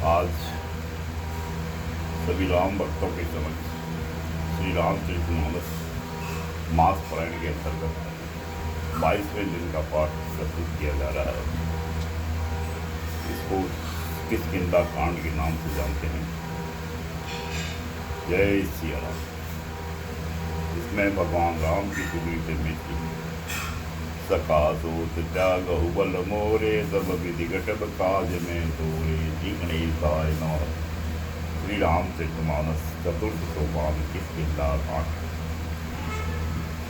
आज सभी राम भक्तों के समक्ष श्री रामचरितमानस मास पारायण के अंतर्गत 22वें दिन का पाठ प्रस्तुत किया जा रहा है। इसको किष्किंधा कांड के नाम से जानते हैं। जय सिया राम। इसमें भगवान राम की सुग्रीव में थी सखा सोच त्यागहु बल मोरे, सब विधि घटब काज में तोरे, जीवने काय नौ। श्री रामचरितमानस चतुर्थ सोपान किष्किंधा कांड।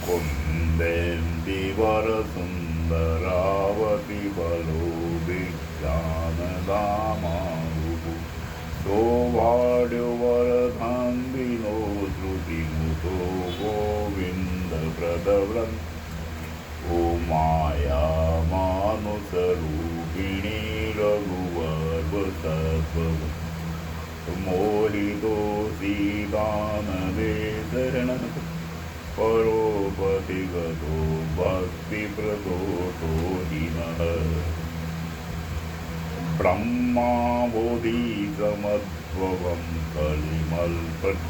कुंदेन्दि वर सुंदरावती बलो विज्ञान दामारु, सौभाग्य वरदान विनो श्रुति मुतो गोविंद प्रदव्रत, ओ माया मानुष रूपिणी रघुवर सत्व, मोहितो सीतान दे शरण, परोपति गतो भक्ति प्रदोषो दीनः, ब्रह्माबोधि समध्वं कलिमल्पट,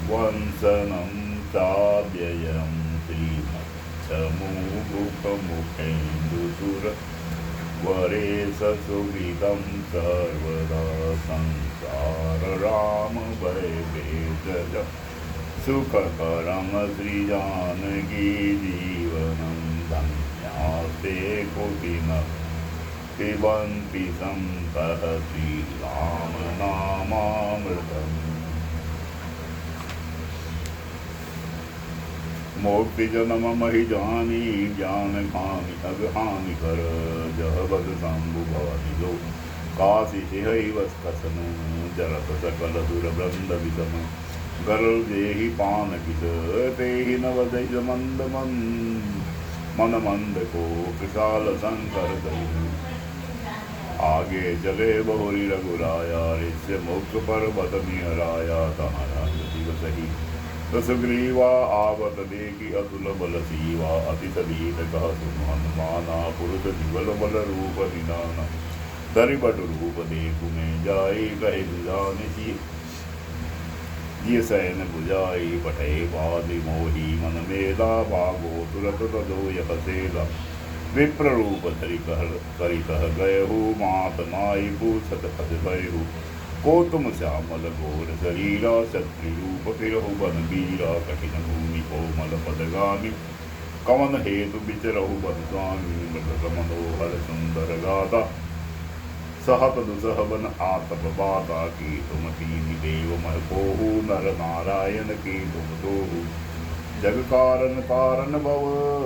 वंशनं चाव्ययं श्रीमच्छमुखमुखेन्दुसुर, वरे ससुविदं सर्वदा संसार राम वैवेशज, सुखकरं श्रीजानकी जीवनं धन्यास्ते कोटिनः, पिबन्ति सन्तः श्रीरामनामामृतम्। मोक्ति जन्म महि जानी, ज्ञान खानि अगहानि कर, जह बद शंभु भवानि जो, काशी सिहैव स्कसन, जरत सकल दुर्बृंद विषम, गरल जेहि पान किस, तेहि नवदय मंद मन मंद को विशाल शंकर दयु, आगे चले बहुरी रघुराया, ऋष्य मुख पर्वत निहराया, तहारा शिव सही सुग्रीवा, आवत देखी अतुल बल सीवा, अति सदीत कह सुन हनुमाना, पुरुष जीवल बल रूप निदाना, धरि बटु रूप देखु में जाई, कहे बुझानि ये सैन बुझाई, पठे पादि मोही मन मेला, भागो तुरत तदो यह सेला, विप्र रूप धरि करितह गयहु, मात नाई पूछत पद भयहु, को तुम श्यामल घोर शरीरा, शत्रु रूप फिरहु बन बीरा, कठिन भूमि कोमल पदगामी, कवन हेतु विचरहु बन स्वामी, मृत मनोहर सुंदर गाथा, सहत दुसह बन आतप बाता, की तुम कीनि देव मह कोहु, नर नारायण की तुम दोहु, जग कारण कारण भव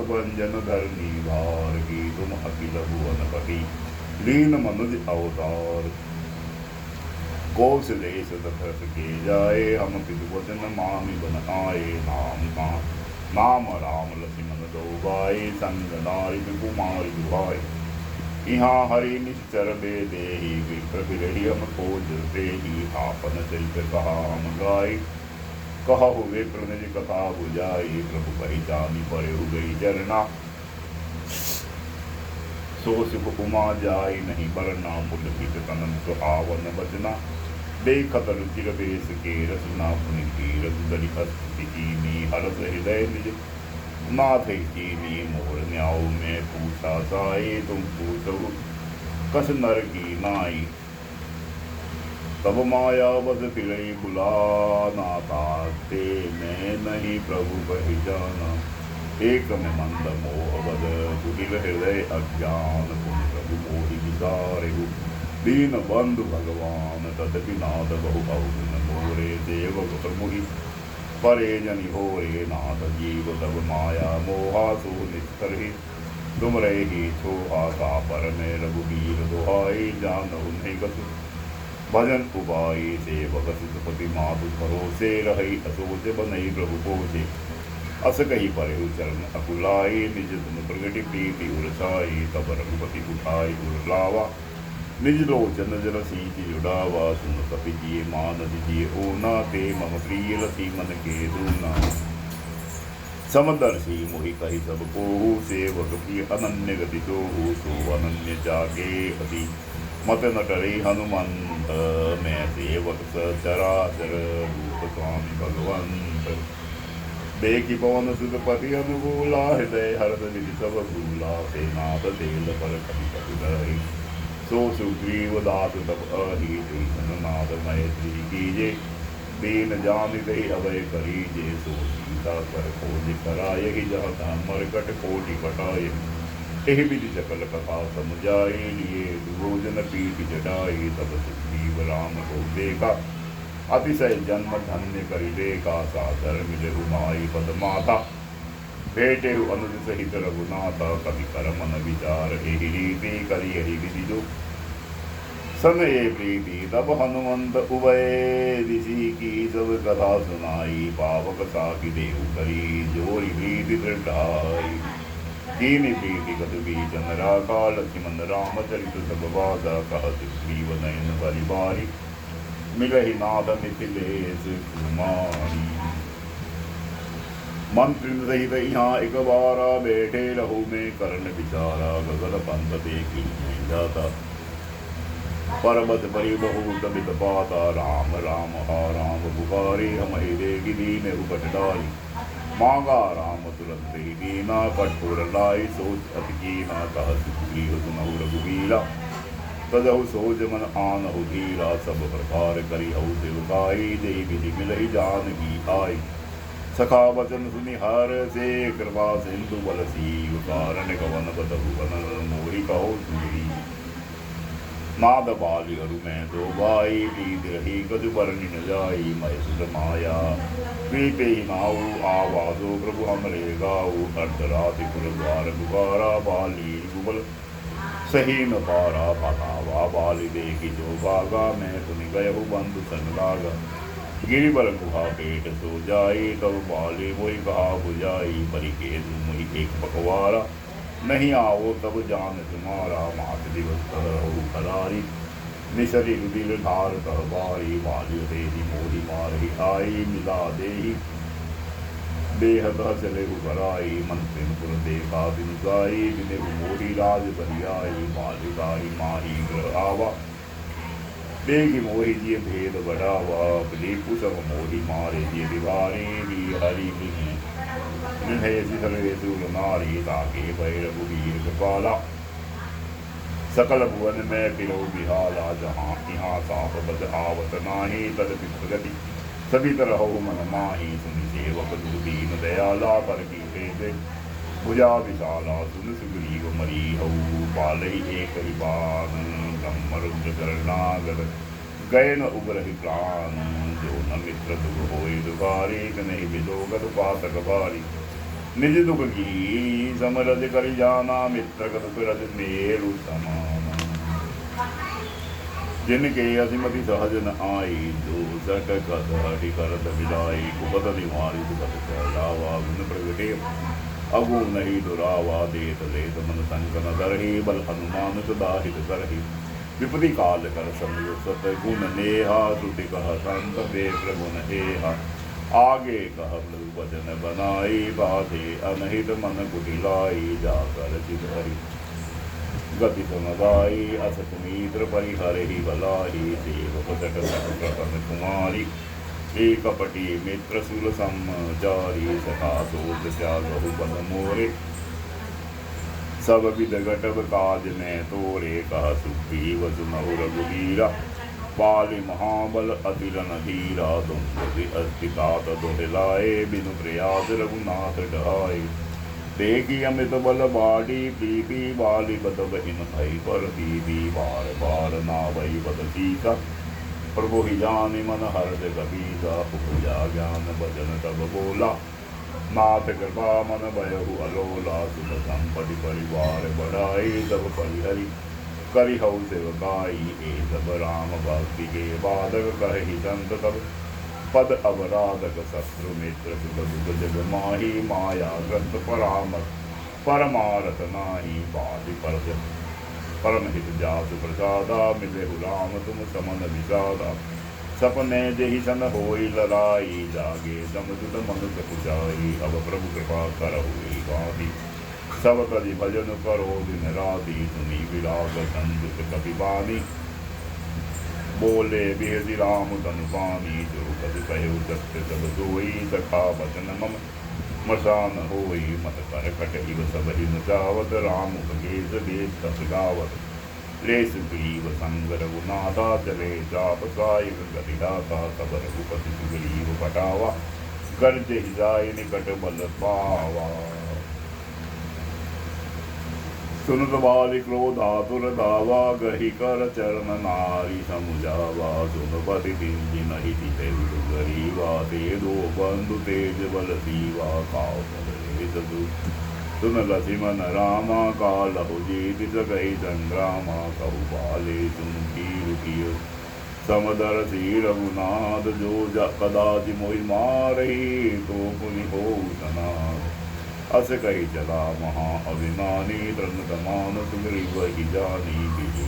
भंजन धरनी भार, की तुम अखिल भुवन पति, लीन मनुज अवतार, कोस देश दशरथ के जाए, हम पितुवचन मामि बन आए, नाम राम लक्ष्मण दो भाई, संग नारी कुमारी दुहाई, यहाँ हरि निश्चर बेदेहि, विप्र बिरहि हम खोज तेहि, आपन चरित कहा हम गाई, कहु विप्र निज कथा बुझाई, प्रभु पहिचानी परेहु गई चरना, सो सुख उमा जाई नहीं बरना, पुलकित तनन सुहावन बचना, देखत रुचिर बेस के रसना, पुनि कीरत दरि हस्ति कीनी, हरस हृदय निज नाथ कीनी, मोर न्याऊ में पूछा साई, तुम पूछो कस नर की नाई, तब माया बस फिरई बुलाना, ताते मैं नहीं प्रभु पहचाना, एक में मंद मोह बद कुटिल हृदय अज्ञान, तुम प्रभु मोहि विसारेहु, दीन बंधु भगवान तदपि नाथ बहु बहुन मोरे, देवक प्रमुहि परे जनि होरे, नाथ जीव तब माया मोहा सो निष्करहि, तुम रही छोहा का पर में रघुबीर दुहाई, जानहु नहीं कसु भजन उबाई, सेवक सुतपति मातु भरोसे, रही असोच बनई प्रभु पोसे, अस कही परेहु चरण अकुलाई, निज तुम प्रगति प्रीति उरसाई, तब रघुपति उठाई उरलावा, निज लोचन जल सींचि जुड़ावा, सुन कपि जिये मान दिजिए ओना, ते मम प्रिय लसी मन के दूना, समदर्शी मोहि कही सब कोहु, सेवक प्रिय अनन्य गति सोहु, सो अनन्य जागे अति मत न डरे हनुमंत, मैं सेवक सचराचर, रूप स्वामी भगवंत। देखि पवन सुत पति अनुकूला, हृदय हरद निधि सब भूला। सेनाथ तेल पर कपि कपि रही, सो सुग्रीव दास तब अहि। नाथ मैत्री कीजे, दीन जान दे अभय करीजे। सो सीता पर खोज करायहि, जहाँ तहाँ मरकट कोटि कटाय। एहि विधि सकल कथा समुझाए, लिए दुर्योधन पीठ जटाई। तब सुग्रीव राम को देखा, अतिशय जन्म धन्य करि देखा। सादर मिलहु माई पद माता, भेटे अनुज सहित रघुनाथा। कवि कर मन विचार, एहि रीति करि एहि विधि जो। सन ए प्रीति तब हनुमंत उभय, ऋषि की सब कथा सुनाई। पावक साखी देहु करी, जोरी प्रीति दृढ़ाई। दीनि प्रीति कतु बीचन राखा, लक्ष्मण राम चरित सब बासा। कहत सुग्रीव नयन बलि बारी, मिलहि नाथ मिथिलेश कुमारी। मंत्री सहित यहाँ एक बारा, बैठे रहु में करण विचारा। गगन पंथ देखी नहीं जाता, पर्वत परि बहुत बित पाता। राम राम हा राम पुकारे, हमहि देखि दीन उपट डारी। मांगा राम तुरंत ही दीना, कठोर लाई सोच अति कीना। कह सुग्रीव सुनहु रघुबीरा, तदहु सोच मन आनहु धीरा। सब प्रकार करिहु सेवकाई, जय विधि मिलहि जानकी आई। सखा वचन सुनि हर्षे, कृपा सिंधु बलसी। कारण कवन बदहु बनल, मोहि कहो सुग्रीव। नाद बाली अरु मैं दो भाई, प्रीत रही कछु बरनि न जाई। मैं सुत माया प्रीते ही नाऊ, आवाजो प्रभु हमरे गाऊ। अर्धराति पुर द्वार पुकारा, बाली गुबल सही न पारा। बतावा बाली देखी जो भागा, मैं सुनि गयहु बंधु सन लागा। गिरिबर गुहा पेट सो जाई, तब बाली मोहि कहा बुझाई। परि के मुहि एक पकवारा, नहीं आओ तब जान तुम्हारा। मात दिवस करहु खरारी, निसरि रुधिर धार कह बारी। बाली देहि मोहि मारहि आई, मिला देहि देहत चलेहु बराई। मंत्रिपुर देखा बिनु जाई, बिनेहु मोहि राज बरियाई। बालिकाई माही ग्रह आवा, देखि मोहि जिय भेद बढ़ावा। दिलीपु सब मोहि मारे जिय दिवारी। हरि मिहि सर्वेशूल नारी, ताके भय रघुवीर कृपाला। सकल भुवन में फिरो बिहाला, जहाँ यहाँ साप बद आवत नाही। तदपि प्रगति सभी तरह मन माही, सुनि सेवक दुर्दीन दयाला। पर की भेद भुजा विशाला, सुन सुग्रीव मरी हऊ। पालहि एक ही बान, ब्रह्म रुद्र करनागर। गए न उबरहि प्राण, जो न मित्र दुख होय दुबारी। नहीं बिलोगत पातक भारी, निज दुख की समरज करि जाना। मित्र दुख रज मेरु समान, जिनके असिमति सहज न आई। जो सट कथ हटि करत विदाई। कुपत निवारि सुगत सहजावा, गुण प्रगटे अगु नहीं दुरावा। देत लेत मन संकन दरहि, बल हनुमान सदा हित करहि। विपति काल कर समयो सत, गुण नेहा। श्रुति कह संत बेग गुण हेहा। आगे कह मृदु वचन बनाई, बाधे अनहित मन कुटिलाई। जाकर चित हरि गति समगाई, असत मित्र परिहरहि बलाई। सेवक सट प्रथम कुमारी, एक कपटी मित्र सुल समचारी। सखा सोच त्यागहु पद मोरे, सब विध घटब काज में तोरे। कह सुग्रीव सुनहु रघुवीरा, बाली महाबल अतिरन धीरा। दुंदुभि अस्थितात दोहिलाए, बिनु प्रयास रघुनाथ ढाए। देखी अमित बल बाड़ी, प्रीति बाली बदब इन भई पर दीदी। बार बार नावई बद सीसा, प्रभु ही जानि मन हर्ष कबीसा। उपजा ज्ञान भजन तब बोला, नाथ कृपा मन भयहु अलोला। सुख संपत्ति परिवार बढ़ाई, तब परिहरि करिहउ सेवकाई। ए सब राम भक्ति के बाधक, कहि संत तब पद अवराधक। शत्रु मित्र सुख दुख जग माही, माया ग्रस्त परामर्श परमारथ नाही। बाधि परज परम हित जासु प्रसादा, मिलेहु राम तुम समन विषादा। सपने जहि सन होई लड़ाई, जागे समुझत मनुष्य पुजाई। अब प्रभु कृपा करहु गाधी, सब करि भजन करो दिन राति, सुनी विराग संयुत कपि बानी। बोले बिहसी राम तनु पानी, जो कति कहु सत्य सब सोई। सखा बचन मम मसान होई, मत कर कटहि सब हिन जावत। राम बगेश देश तस गावत, ले सुग्रीव संग रघुनाथा। चले चाप साहिब गति दाता, सब रघुपति सुग्रीव पटावा। गर्ज जाय निकट बल पावा, सुनत बालि क्रोधातुर धावा। गहि कर चरण नारी समुझावा, सुनपति दीन नहीं चिते गरीवा। ते दो बंधु तेज बल सीवा, खाओ सदु सुन लक्ष्मण रामा। कालहु जीत सकहि संग्रामा, कहु बाले सुन कीर कियो। समदर सी रघुनाथ, जो कदाचि मोहि मारहि। तो पुनि होऊ सनाथ, अस कही चला महा अभिमानी। तृण तमान सुग्रीव ही जानी बिहि,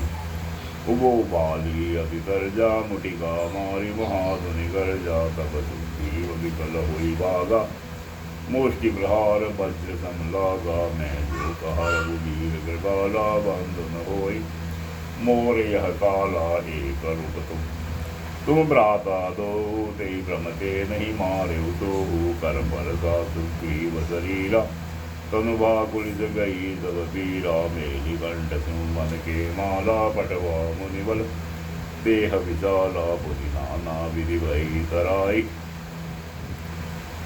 उबो बाली अति तरजा। मुटिका मारी महाधुनि गर्जा, तब सुग्रीव विकल होई भागा। मुष्टि प्रहार वज्र सम लागा, मैं जो कहा रघुवीर कृपाला। बंधु न होई मोर यह काला, एक रूप तुम भ्राता दो। ते भ्रमते नहीं मारे तो, कर्म बरसा सुग्रीव शरीरा। तनु बाकुलिस गई सब पीरा, मेली कंठ सुमन के माला। पटवा मुनिबल देह विशाला, पुनि नाना विधि भई तराई।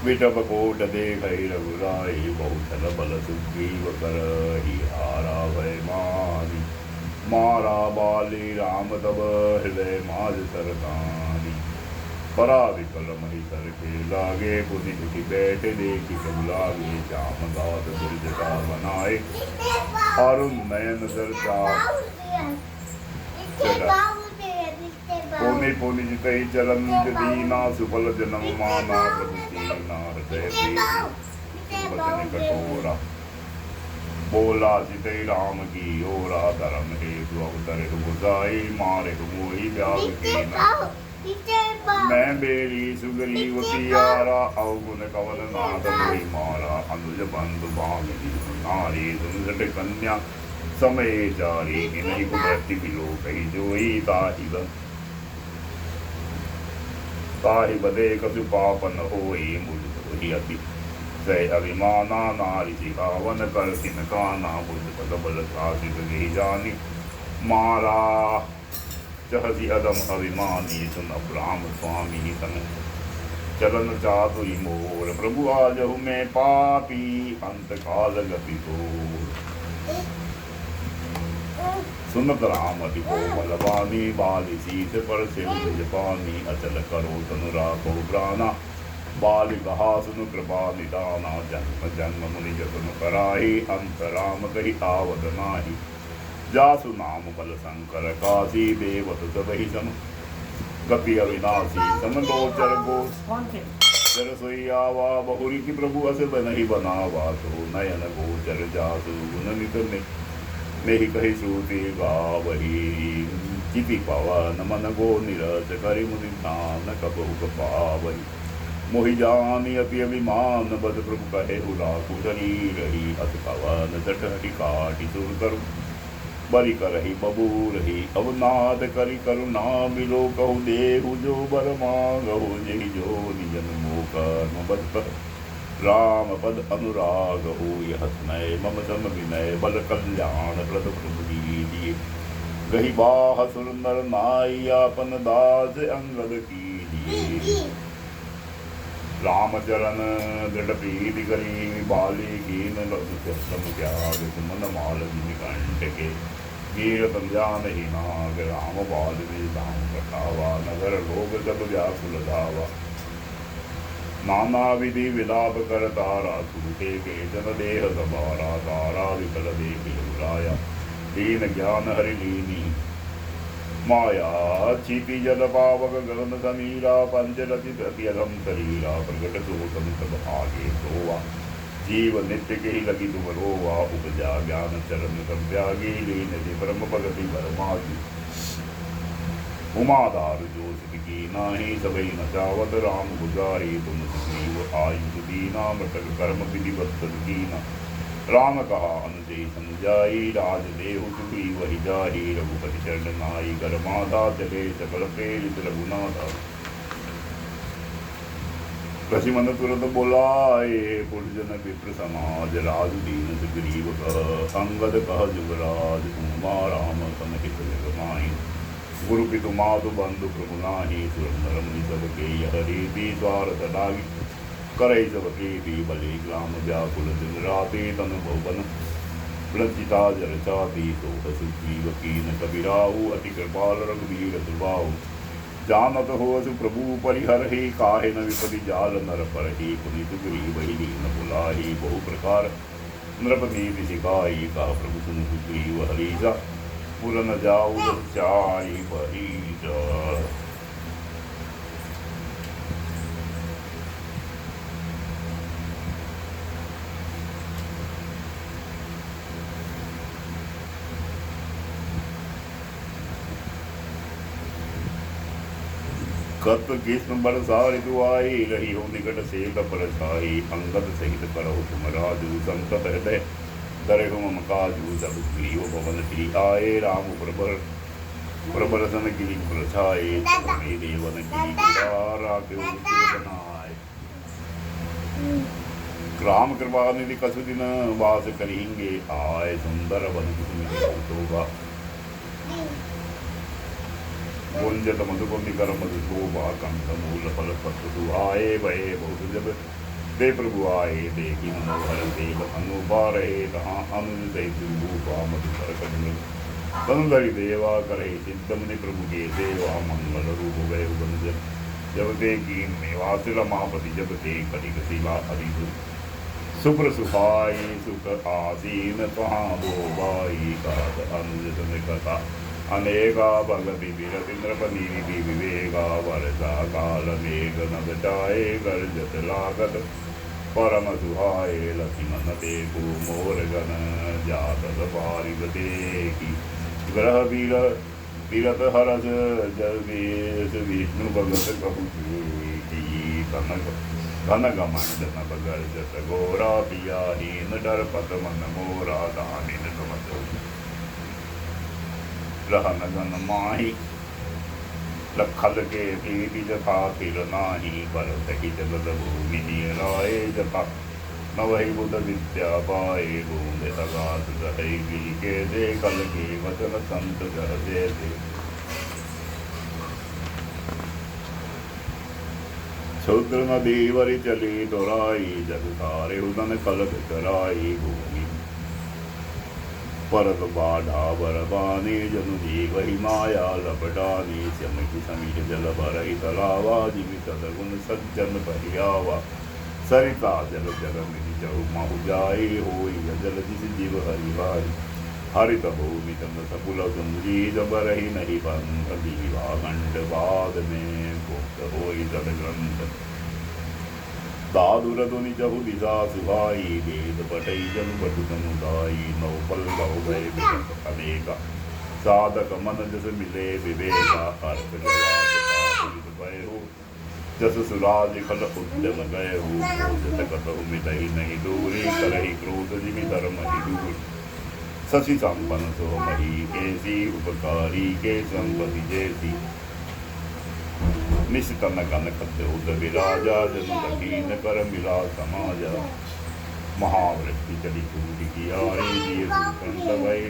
विटप कोट देखई रघुराई, बहुतल बल सुग्रीव करहि। हारा भय मानी, मारा बाली राम तब हृदय माज सरतानी। परा विकल मही सर के लागे, पुनि उठि बैठे देखि सब लागे। श्याम गात दुर्जटा बनाए, अरुण नयन दर्शा। पुनि पुनि जितहि चरण दीना, सुफल जन्म माना। प्रभु कीना हृदय प्रीति, वचन कठोरा। बोला जितहि राम की ओरा। धर्म हेतु अवतरे बुझाई, मारे मोहि व्याग कीना। मैं बेरी सुग्रीव पियारा, अवगुण कवन नाथ मोहि मारा। अनुज बंधु भामिनी नारी, सुनसठ कन्या समय चारी। इन्हीं कुदरति बिलो कही जोई, ताहि बदे कसु पाप न होई। मुझ ही अति जय अभिमाना, नारी सिखावन कर सिन काना। बुद्ध पद बल शासित नहीं जानी, मारा चहसी अदम अभिमानी। सुन राम स्वामी सन चलन चातु मोर। प्रभु आजहु में पापी, अंत काल गति तोर। सुनत राम अति कोमल वाणी, बाली शीस पर सिर निज पानी। अचल करो तनु राखो प्राणा, बाली कहा सुनु कृपा निदाना। जन्म जन्म मुनि जतन कराही, अंत राम कही आवत नाही। जासु नाम बल शंकर काशी, देवत सबहि सम गति अविनाशी। समलोचर गोच जर सोई आवा, बहुरी की प्रभु अस नहीं बनावा। तो नयन गोचर जासु गुण नित नहीं कही श्रुति गावही। चिति पवन मन गो निरस, करि मुनि नाम कबहु पावही। मोहि जानी अति अभिमान, बद प्रभु कहे राखु शरीर ही। अस पवन जटहरि काटि सुर करु, बरि करहि बबू रही। अवनाद करि करुणा मिलो, कहु देहु जो बर मांगहु। जेहि जो निजन मोह बद राम पद अनुराग हो। यह स्नय मम सम विनय, बल कल्याण प्रद प्रभु दीजिए। गही बाह सुंदर नाई, आपन दास अंगद कीजिए। रामचरण दृढ़ प्रीति करी, बाली कीन लघुम त्याग। सुमन माल कंठ के, वीर संजान ही नाग। राम बाल में राम कटावा, नगर लोग जब व्याकुल धावा। नाना विधि विलाप कर तारा, छूटे के जन देह सवारा। तारा विकल देख लुराया, दीन ज्ञान हरि लीनी। माया छिपी जल पावक गगन समीरा, पंचरति अत्यधम शरीरा। प्रगट सोतम सब आगे सोवा, जीव नित्य के ही लगी तुम रोवा। उपजा ज्ञान चरण सब त्यागी, लीन जी परम भगति परमागी। उमादार जो सिद्ध की नाही, सबई न चावत राम गुजारी। तुम सुग्रीव आयु दीना, मृतक कर्म विधि बत्तर कीना। राम कहा अनुजय समुझाई, राज देहु सुग्रीव वही जाहि, रघुपति चरण नाई, कर माता चले सकल प्रेरित रघुनाथा। लक्ष्मण तुरंत बोलाए, पुरजन विप्र समाज, राजु दीन सुग्रीव कह, अंगद कह जुगराज, तुमा राम सनहित जग माहि। गुरु पितु मातु बंधु प्रभु नाही, सुरंदर मुनि सब के यह रीति, स्वार्थ लागी करई सब के भी बलि, ग्राम व्याकुल दिन राते, तनु भवन लज्जिता जर चापी, सोह सुग्रीव कीन कबीराऊ, अति कृपाल रघुवीर सुबाऊ। जानत हो प्रभु परिहरहि, काहे न विपति जाल नर परहि, पुनि सुग्रीव ही दीन बुलाहि, बहु प्रकार नृपति सिखाई, कहा प्रभु सुन सुग्रीव हरिजा, पुर न जाऊ चारि परिजा। कत ग्रीष्म बरसा ऋतु आई, रही हो निकट से पर छाई, अंगद सहित करहु तुम राजू, संकट हृदय तरहु मम काजू। सब सुग्रीव भवन श्री आए, राम प्रबर सन गिरि पुर छाए, तपने देवन गिरि राखे बनाए। राम कृपा निधि कसु दिन, वास करेंगे आए, सुंदर वन कुसुम शोभा। गुंजत मधुकर मधुशोभा, कंठ मूल फल पत्र सुहाए, भये बहुत जब दे प्रभु आए, देखी मनोहर देव अनुबारे, तहाँ अनुज सहित रूपा मधुकर कजन तनुधरि देवा, करे सिद्ध मुनि प्रभु के देवा, मंगल रूप गए बंजन जब ते कीन निवास रमापति, जब ते कटिक शिला हरि सुप्र सुखाई, सुख आसीन तहाँ दो बाई, कहत अनुज सन कथा अनेका, भगति विरति नृपति विवेका, वर्षा काल मेघ नभ जाए, गर्जत लागत परम सुहाए, लक्ष्मण देखो मोर गण, जातक बारिक देखी, ग्रह विरत हरस जवेश, विष्णु भगत कहु घन गमन नभ गर्जत घोरा, पिया हीन डर पत मन मोरा, दानिन समझो रहन गन माही, लखल के पीति जथा फिर नाही, भरत ही जगत भूमि राय, जथा नवहि बुध विद्या पाए, बूंदे तगात गहै गिरि के दे, कल के वचन संत जह दे। क्षुद्र नदी वरि चली तोराई, जग सारे उदन कलक कराई, भूमि परत बाढ़ा बरबानी, जनु जीवहि माया लपटानी, श्यमि समीर जल भरहि तलावा, जिमि सदगुण सज्जन पहियावा, सरिता जल जल मिहि जहु महु जाई, होई जल जिस जीव हरि भाई, हरित भूमि चंद सकुल सुंदरी, जब रही नहीं पंथ दीवा, खंड बाद में गुप्त होई जल ग्रंथ, दादुर धुनि जहु दिशा सुहाई, वेद पटई जनु बटु समुदायी, नौ पल्लव भय विकट अनेका, साधक मन जस मिले विवेका, अर्थ भय हो जस सुराज खल उद्यम गए हो, जस कतहु मिलहि नहीं दूरी, करहि क्रोध जिमि धर्म ही दूर, शशि संपन्न सो मही ऐसी, उपकारी के संपत्ति जैसी, निशितन गन खद्योत विराजा, जनु दकीन कर मिला समाजा, महावृष्टि चली टूटी की आरे, दिए सुकंत भय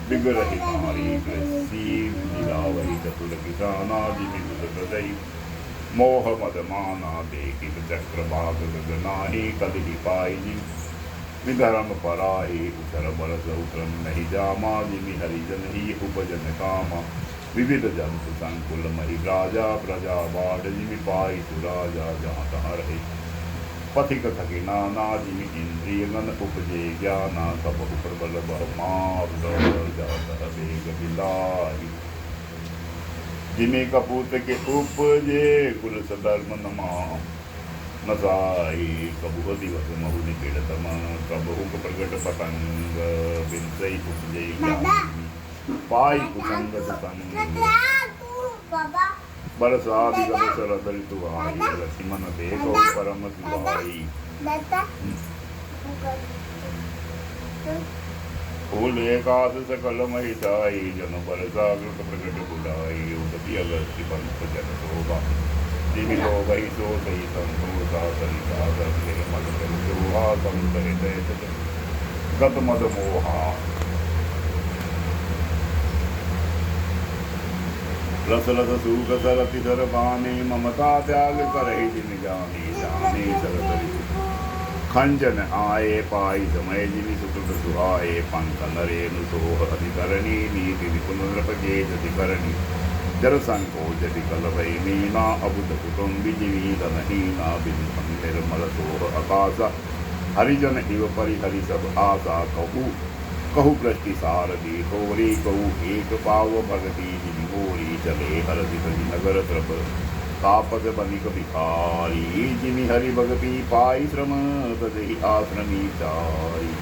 बिगरहि नारी, कृषि मिलावहि चतुर किसाना, जिमि हृदय मोह मद माना, देखि चक्र बाग गगनाहि, कलहि पाई विधर्म पराहि, उछर बरस उतरन नहीं जामा, जिमि हरिजन ही उपजन कामा, विविध जंतु संकुल मही राजा, प्रजा बाढ़ जिमि पाई सुराजा, जहाँ तहाँ रहे पथिक थके नाना, जिमि इंद्रिय गण उपजे ज्ञाना, सब प्रबल बहुमार जात वेग बिलाहि, जिमि कपूत के उपजे कुल सधर्म नमा, नसाई कबू दिवस महु निपीड़तम, कबहु प्रगट पतंग, बिनसई उपजे ज्ञानी, पाई कुसंगत संग, बरसात गल शरद ऋतु आई, लक्ष्मण देखो परम सुहाई, फूले कास सकल महिषाई जन बल जागृत प्रकट बुलाई उदती अगस्त्य पंथ जन शोभा दिवि लो वही सो सही संतोषा सरिता दर्शे मद जोहा संतरित गत मद मोहा रस रस सूख सरति सर बानी ममता त्याग करहि जिन जानी जानी सरसरि खंजन आए पाई समय जिनि सुकृत सुहाए पंथ नरेनु सोह अधिकरणी नीति निपुण नृपके जतिकरणी जर संकोच विकल भई मीना अबुध कुटुंबी जीवित नहीना बिन निर्मल सोह आकाशा हरिजन इव परिहरि सब आशा कहू कहू पृष्टि सारथी थोरी कहू एक पाव भगती जिनि गोरी चले हरदि नगर त्रप तापस बनिक भिखारी जिनि हरि भगति पाई श्रम तदहि आश्रमी चारी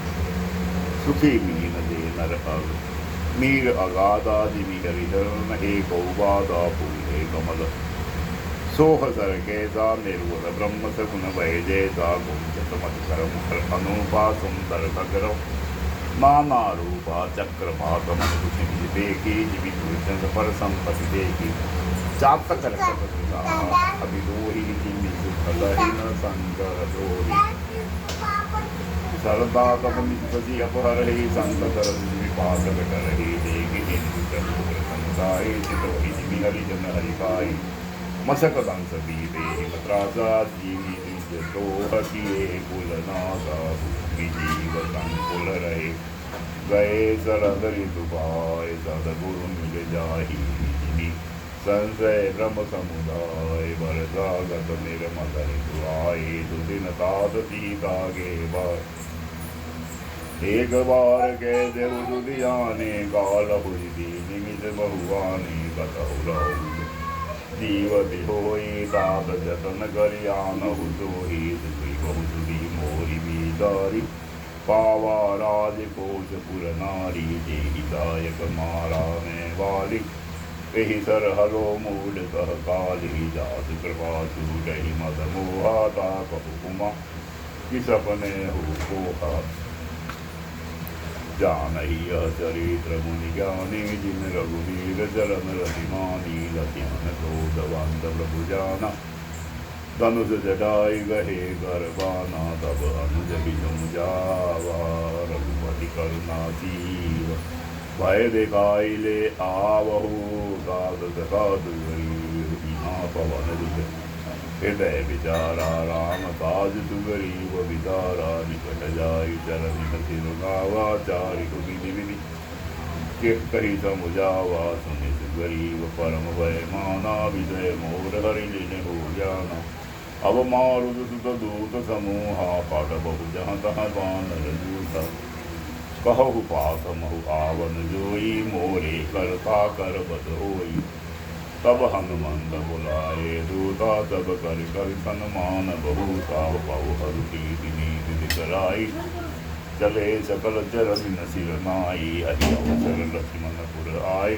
सुखी मीन दे नर अग मीर अगाधा जिनि हरि धर्म हे कौबादा फूले कमल सोह सर कैसा निर्वल ब्रह्म सगुण भय जैसा गुंजत मत करम हर अनुपा सुंदर भगरव नाना रूपा चक्रपात मन कुछ देखी जिमि दुर्जन पर संपत्ति देखी चातक अभी दोही जिमि सुखलहीन संकर दोही सरदा तपनि पति अपहरहि संत करहि पास करहि देखि हिंदू चंद्र संसाई चितोहि जिमि हरि जन हरि पाई मशक दंस दीपे मत्रासा जीवी तो हसिए कुल नासा जीव संकुल रहे गए सरदरि दुबाय सदगुरु मिल जाहि जिमि संशय ब्रह्म समुदाय बरसागत निर्मल दुआए दुदिन तात सीता के बार एक बार कह देव दुदियाने गाल हुई निमित बहुआने कतहु रहु जीवति होई तात जतन करियान हुसोही सुखी बहु सुधी मोरी बीदारी पावा राज कोश पुर नारी जेहि दायक मारा में वाली एहि सर हरो मूड कह काली जात कृपा छूटहि मद मोहा तापहु कुमा किस अपने हो कोहा जानहि यह चरित्र मुनि ज्ञानी जिन रघुवीर चरण रतिमानी लतिमन क्रोधवंत प्रभु जाना धनुष जटाई गहे गरबाना तब अनुज बिजुम जावा रघुपति करुणा सीव भय दिखाई ले आवहु साध साध गरीब पवन दुख हृदय विचारा राम काज सुगरीब विचारा निकट जाई चरण सिरुनावा चारि विधि विधि कही समुझावा सुनि सुगरीब परम भय माना विजय मोर हरि लिन हो जाना अब मारुत सुत दूत समूहा पाठ बहु जहाँ तहाँ बानर जूता कहु पात महु आवन जोई मोरे करता कर बद होई तब हनुमंत बुलाए दूता तब कर कर सन्मान बहु साव पाऊ हरु नीति दिखलाई चले सकल चरण न सिर नाई हरि अवसर लक्ष्मण पुर आए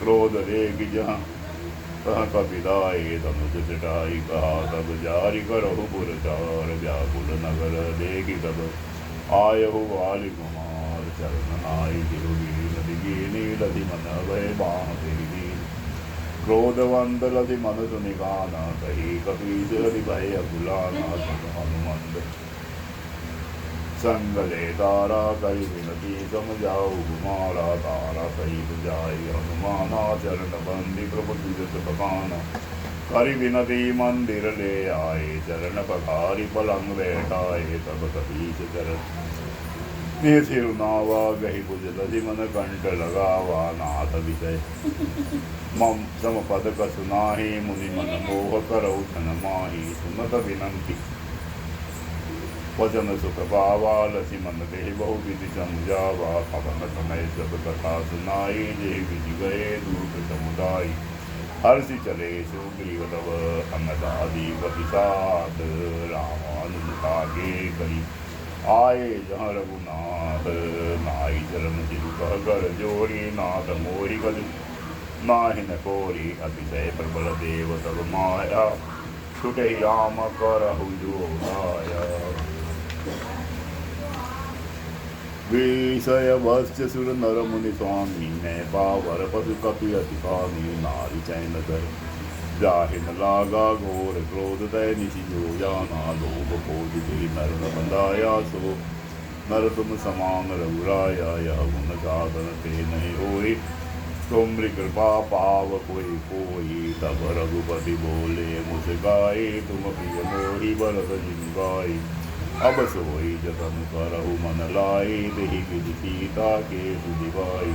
क्रोध रेग जहाँ कह कपिदाए धनुष जटाई कहा तब जारी करहु पुरचार व्याकुल नगर देखि तब आयहु वालि कुमार चरण नाई तिरुगीन दिगीनी लधि मन भय बाण तेरी क्रोधवंत लधि मन सुनि गाना कही कपीस हरि भय अकुलाना सुन हनुमंत संगले तारा करी विनती समझाऊ कुमारा तारा सही बुझाई हनुमाना चरण बंदी प्रभु तुझत पकाना करी विनती मंदिर ले आए चरण पखारी पलंग बैठाए तब कपीस चरण ने सिरुनावा गही बुझ लधि मन कंठ लगावा नाथ विजय मम सम पद कसुनाही मुनि मन मोह करौ धन माही सुनत विनंती वचन सुख पावा लसी मन देहि बहु विधि समझावा पवन समय सब कथा सुनाई जे विधि गए दूत समुदाय हर्षि चले सुग्रीव तव अन्नदादि प्रतिसाद रामानुज आगे करी आए जहाँ रघुनाथ नाई चरण जिरु कह कर जोरी नाथ मोहि गति नाहि न कोरी अतिशय प्रबल देव तब माया छुटे राम करहु जो गाया विषय वश्य सुर नर मुनि स्वामी मैं पावर पशु कपि अति कामी नारी चैन कर जाहि न लागा घोर क्रोध तय निशि जो जाना लोभ क्रोध दे नर न बंधाया सो नर तुम समान रघुराया यह गुण साधन ते नहीं होई तुमरी कृपा पाव कोई तब रघुपति बोले मुस्काई तुम प्रिय मोहि भरत जिन गाई अब सोई जतन करहु मन लाई देहि विधि सीता के सुदिवाई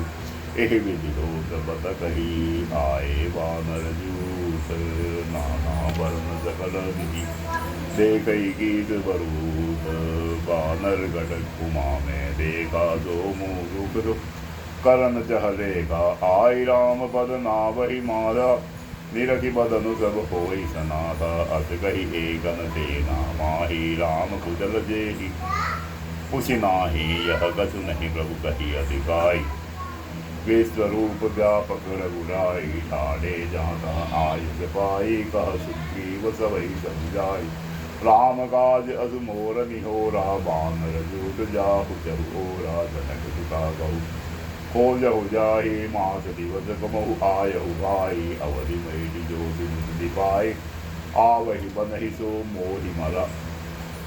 एहि विधि लोक बत कही आए वानर जूत नाना वर्ण सकल विधि देखई गीत बरूत वानर घटक कुमा में देखा दो मुख करन चहलेगा आई राम पद नावहि मारा निरखि बदनु सब होई सनाथा अस कही एकन देना माही राम कुशल जेहि पुछि नाही यह कछु नहीं प्रभु कही अधिकाई विश्वरूप व्यापक रघुराई ठाणे जाता आयुष पाई कह सुग्रीव सबई समझाई राम काज अस मोर निहोरा बानर जूट जाहु चहुरा जनक सुता गौ हो जहु जाहि मास दिवस कमहु आयहु भाई अवधि मही जो दिन पाई आवहि बनहि सो मोहि मरा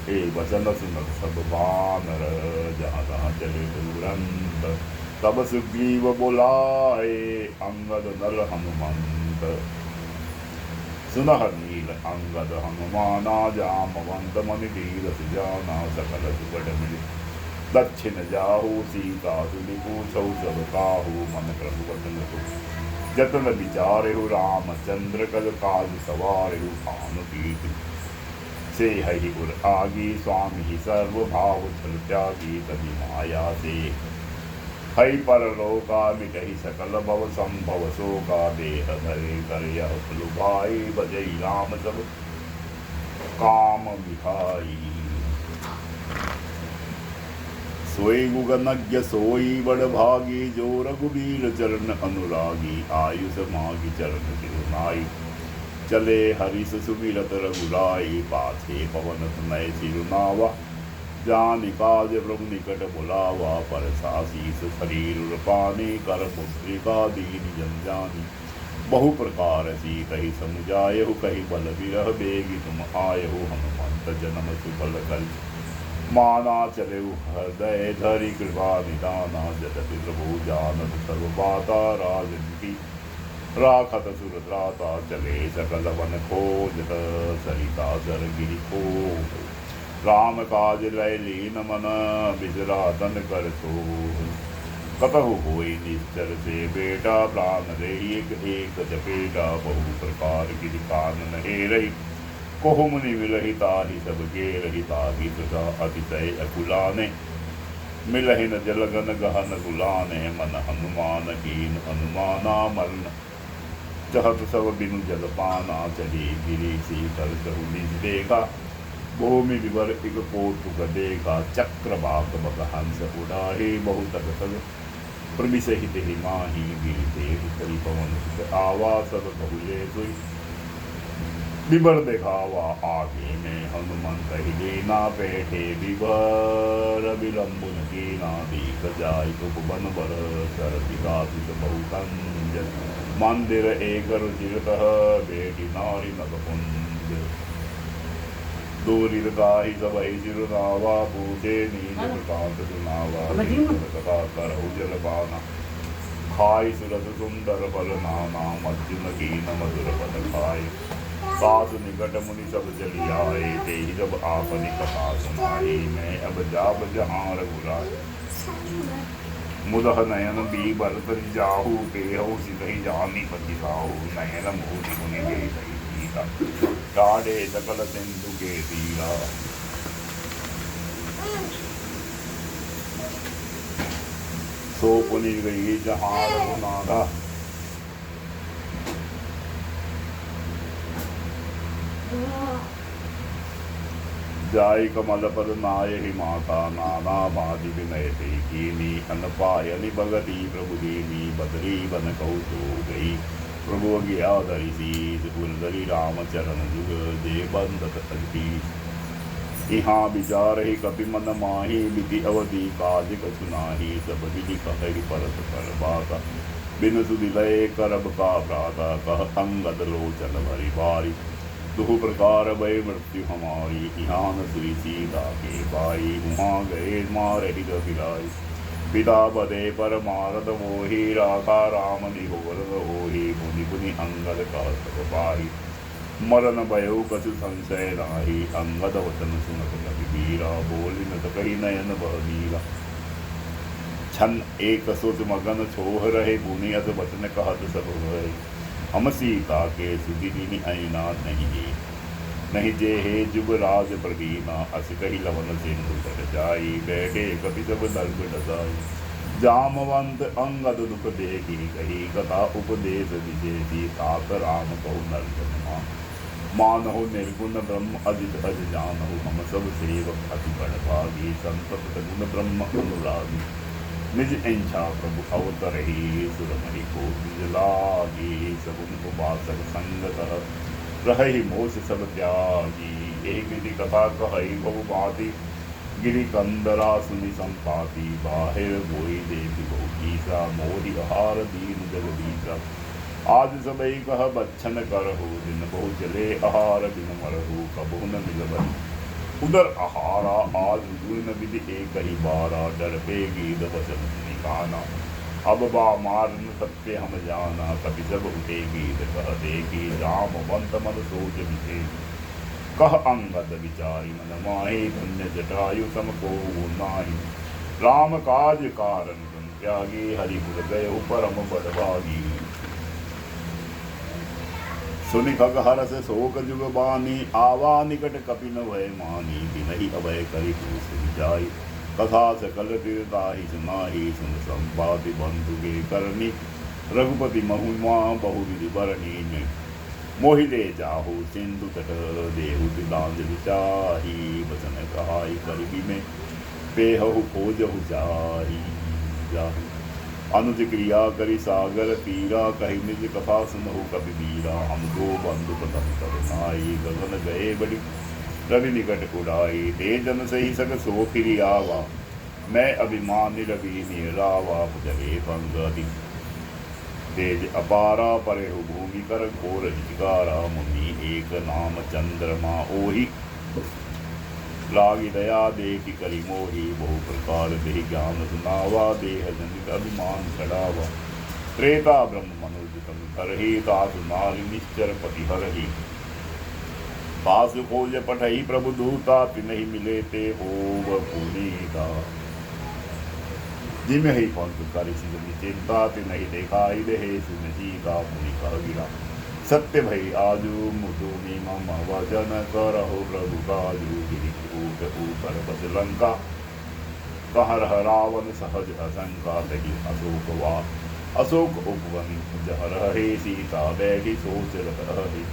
हे वचन सुनत सब बानर जहाँ तहाँ चले तुरंत तब सुग्रीव बोलाए अंगद नल हनुमंत सुनह नील अंगद हनुमाना जामवंत मनि धीर जाना सकल सुगढ़ मिले दक्षिण जाहू सीता सुनि पूछौ सब काहू मन प्रभु वचन सो जतन विचारहु रामचंद्र कल काज सवारहु भानुपीत से हरि उर आगी स्वामी सर्व भाव छल त्यागी तभी माया से हई परलोका मिटहि सकल भव संभव शोका देह धरे कर यह लुभाई बजई राम सब काम मिठाई सोई गुगनज्ञ सोई बड़ भागी जो रघुबीर चरण अनुरागी आयुष मागी चरण तिरुनाई चले हरिष सुमिरत रघुराई पाछे पवन सुनय सिरुनावा जानि काज प्रभु निकट बुलावा पर सासीस शरीर पाने कर पुत्रिका दीन जन जानी बहु प्रकार सी कही समुझायहु कही बल विरह बेगी तुम आयहु हनुमंत जन्म सुबल कल माना चले हृदय धरि कृपा निदाना जगति प्रभु जानत सर्व बाता राजन की राखत सुरद्राता चले सकल वन खोजत सरिता सर गिरि को राम काज लय लीन मन बिजरातन कर सो कतहु होई निश्चर से बेटा प्राण रे एक जपेटा बहु प्रकार गिरि कानन हे रही कोहु मुनि विलहिता ही सब गे रहिता ही तुझा अतिशय अकुलाने मिलहि न जलगन गहन गुलाने मन हनुमान कीन हनुमाना मरण चहत सब बिनु जल पाना चली गिरी सी कर चहु निज देखा भूमि विवर एक कोटुक देखा चक्र बाक बक हंस उड़ाहे बहुत सग प्रमिसहित ही माही गिरि देव करी पवन सुत आवा सब बहुले सोई विवर दिखावा आगे में हनुमंत ही लेना बैठे विवर विलंबुन की दीख जाय तुप बन बर सरसिकासित बहुकंजन मंदिर एक रुचिरत बेटी नारी नकुंज दूरित गाही सबई सिरुनावा पूछे नील प्रकांत सुनावा कथा करहु जल पाना खाई सुरस सुंदर बल नाना मज्जुन की न मधुर पद खाए सासु निकट मुनि सब चली आए ते जब आपनी कथा सुनाई मैं अब जाब जहाँ रघुराय मुदह नयन बी बरत जाहू केहू सिकहि जानी पति साहू नयन मोहि मुनि गई सही सीता काढ़े सकल सिंधु के तीरा सो पुनि गई जहाँ रघुनाथा जाय कमल पद नाय ही माता नाना बाधि विनय कीनी अनपायनि भगति प्रभु दीनी बदरी बन कौतो गई प्रभु गया धरि सीत पुरधरि राम चरण जुग दे बंदत अगती यहाँ विचार ही कपि मन माही विधि अवधि काज कछु नाही सब विधि कहि परत कर बाता बिन सुधि लय करब का भ्राता कह अंगद लोचन भरी बारी दुह प्रकार भय मृत्यु हमारी यहाँ न श्री सीता के भाई वहाँ गए मारे हिलाई पिता बदे पर मारत मोहि राखा राम निहोर होहि मुनि मुनि अंगद का सब पाहि मरन भयो कछु संशय नाही अंगद वचन सुनत कवि वीरा बोली न कही नयन बहीरा छन एक सोच मगन छोह रहे बुनि अस वचन कहत सब रहे हम सीता के सुदिनी ऐना नहीं जे हे जुबराज प्रदीना अस कही लवन सिंधु तट जाई बैठे कपि सब दर्भ डसाई जामवंत अंगद दुख देखी कही कथा उपदेश विशेषी तात राम कहु नरजन मानहु निर्गुण ब्रह्म अजित अज जानहु हम सब सेवक अति बड़ भागी संतत गुण ब्रह्म अनुरागी निज इच्छा प्रभु अवतरही सुरमणि को निज लागी सगुन उपासक संगत रही मोश सब त्यागी एक विधि कथा कही बहु बाती गिरी कंदरा सुनि संपाति बाहिर गोई देवी बहु कीसा मोहि आहार दीन जगदीसा आज सबई कह बच्छन करहु दिन बहु चले आहार दिन मरहु कबहु न मिलबई उधर आहारा आज गुण विधि एक ही बारा डर पे गीत वचन निकाना अब बा मार न सत्य हम जाना कभी सब उठे गीत कह देखी राम बंत मन सोच विषे कह अंगद विचारी मन माही पुण्य जटायु सम को नाही राम काज कारण तुम त्यागी हरि गुर गये परम बड़भागी सुनि खग हरस शोक जुग बानी आवा निकट कपि न भय मानी बिनहि अभय करि पूछ जाई कथा सकल तीर्थाहि सुनाहि सुन संपाति बंधु के करनी रघुपति महिमा बहु विधि बरनी मोहि ले जाहु सिंधु तट देहु तिलांजलि चाही वचन कहाई करबी में पेहु खोजहु जाही जाही अनुज क्रिया करि सागर तीरा कहि निज कथा सुनहु कवि वीरा हमको बंधु प्रथम करुणाई गगन गए बड़ी रवि निकट उड़ाई दे जन सही सक सो फिरी आवा मैं अभिमानी रवि निरावा जले पंगति तेज अपारा परे हो भूमि कर घोर जिगारा मुनि एक नाम चंद्रमा ओहि लागी दया देखी करी मोही बहु प्रकार देह ज्ञान सुनावा देह जनित अभिमान चढ़ावा त्रेता ब्रह्म मनुज तम करही तासु नारी निश्चर पति हरही पास खोज पठई प्रभु दूता तिनहि मिले ते होव पुनीता जिम ही पंथ करि सिंधु चिंता तिनहि देखाई देहे सुन सीता मुनि कह गिरा सत्य भई आजू मुदुनि मम वचन करहु प्रभु काजू गिरिकूट ऊपर बस लंका कहर रावण सहज असंका तही अशोक वा अशोक उपवन जहर हे सीता बैठी सोच रही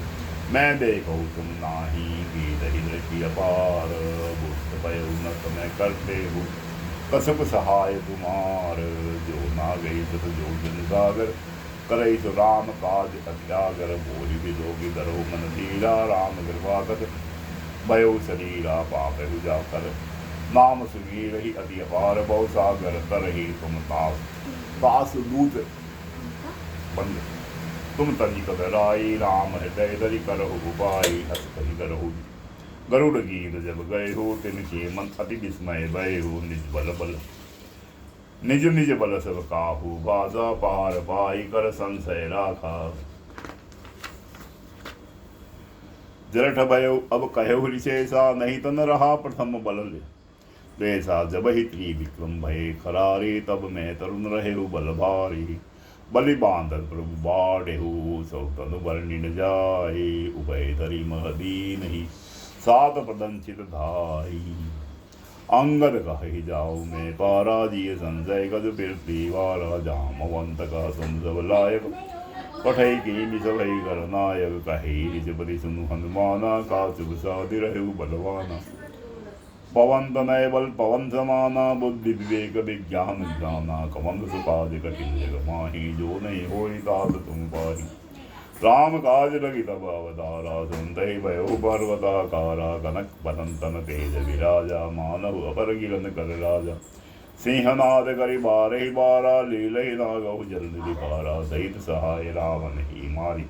मैं देखो तुम नाही गीत दृष्टि अपार बुद्ध पयो न समय करते हो कसब सहाय तुम्हार जो ना गई सत जो जन सागर करई सो राम काज अत्यागर बोली भी जोगी दरो मन धीरा राम कृपागत भयो शरीरा पाप जा कर नाम सुनी रही अति अपार बहु सागर तरही तुम तास दूत बंद तुम तनि कदराई राम हृदय दरि करहु उपाई हस कहि करहु गरुड़ गीत जब गए हो तिन के मन अति विस्मय भय हो निज बल सब काहू बाजा पार पाई कर संशय राखा जरठ भयो अब कहु ऋषेसा नहीं तन रहा प्रथम बल ले वैसा जब ही त्रिविक्रम भय खरारे तब मैं तरुण रहे बल भारी बलि बांधल प्रभु बाढ़ेहु सौ तनु वर्णि न जाए उभय धरी महदीन ही सात प्रदंचित धाई अंगद कहि जाऊ मैं पारा जिय संजय गज बिरती वारा जामवंत का संजब लायक पठई की मिसभई कर नायक कहि रिजपति सुनु हनुमाना का शुभ साधि रहु बलवाना पवन तनय बल पवन समाना बुद्धि विवेक विज्ञान ज्ञाना कमंद सुपादि कठिन जग माही जो नहीं होई तात तुम पाही राम काज लगी तब अवतारा, सुनते ही भयो पर्वताकारा। कनक पतंतन तेज विराजा, मानव अपर किरण कर राजा। सिंहनाद करि बारहि बारा, लीलहि नागहु जल्द दिखारा। सहित सहाय रावण ही मारी,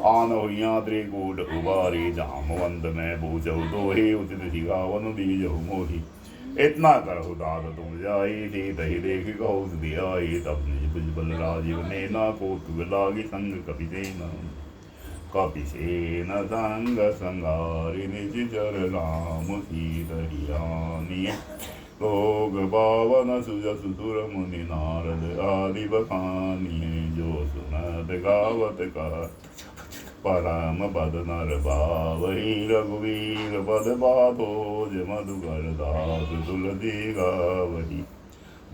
आनहुइया त्रिकूट उबारी। जामवंत में पूछहु दोहि, उचित सिखावन दीजहु मोहि। इतना करहु दात तुम जाई, सीत ही देखि कहु सुधि आई। तब निज भुज बल राजीव नेना, कौतुक लागी संग कपि सेना। कपि सेन संग संगारि, निज जर राम सीत ही आनी। लोक पावन सुजसु सुर मुनि नारद आदि बखानी। जो सुनत गावत कहा परम पद नर पावहि। रघुवीर पद पाथोज मधुकर दास तुलसी गावहि।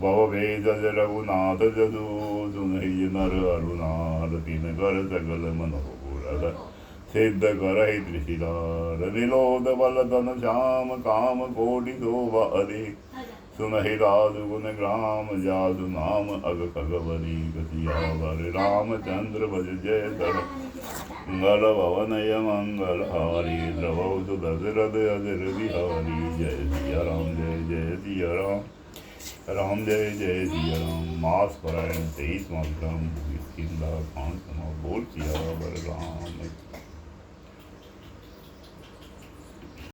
भव भेजस रघुनाथ जसु, सुनहि नर अरुनाथ। तिन कर सकल मनोरथ, सिद्ध करहि त्रिशिलार। निलोध बल धन श्याम, काम कोटि शोभा अधिक। सुनहि राजगुण ग्राम, जासु नाम अग खगवरी। कसियावर रामचंद्र भज जय धर, मंगल भवन मंगल हारी। द्रवौ सुदशरथ अजर बिहारी। जय सिया राम जय जय सिया राम, राम जय जय सिया राम। मास परायण 23वां ग्राम, बोल सिया वर राम।